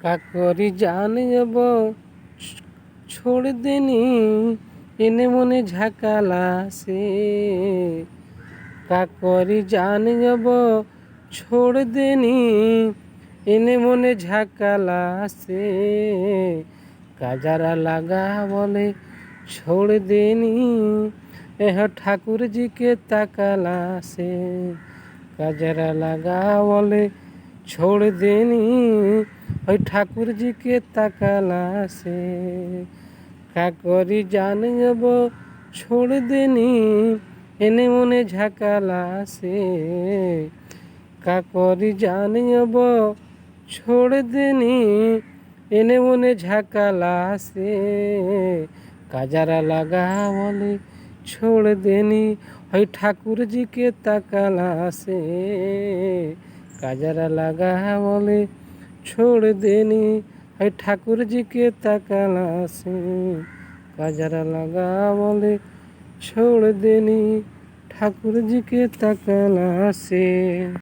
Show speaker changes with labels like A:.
A: काकोरी जान अब छोड़ देनी इने मने झकाला से। काकोरी जान अब छोड़ देनी इने मने झकाला से। काजरा लगा बोले छोड़ देनी एह ठाकुर जी के तकला से। काजरा लगा बोले छोड़ देनी ओई ठाकुर जी के तकला से। काकोरी जान अब छोड़ देनी इने मने झकाला से। काकोरी जान अब छोड़ देनी इने मने झकाला से। काजरा लगा बोले छोड़ देनी ओई ठाकुर जी के तकला से। काजरा लगा बोले छोड़ देनी है ठाकुर जी के तकला से। काजरा लगा बोले छोड़ देनी ठाकुर जी के तकला से।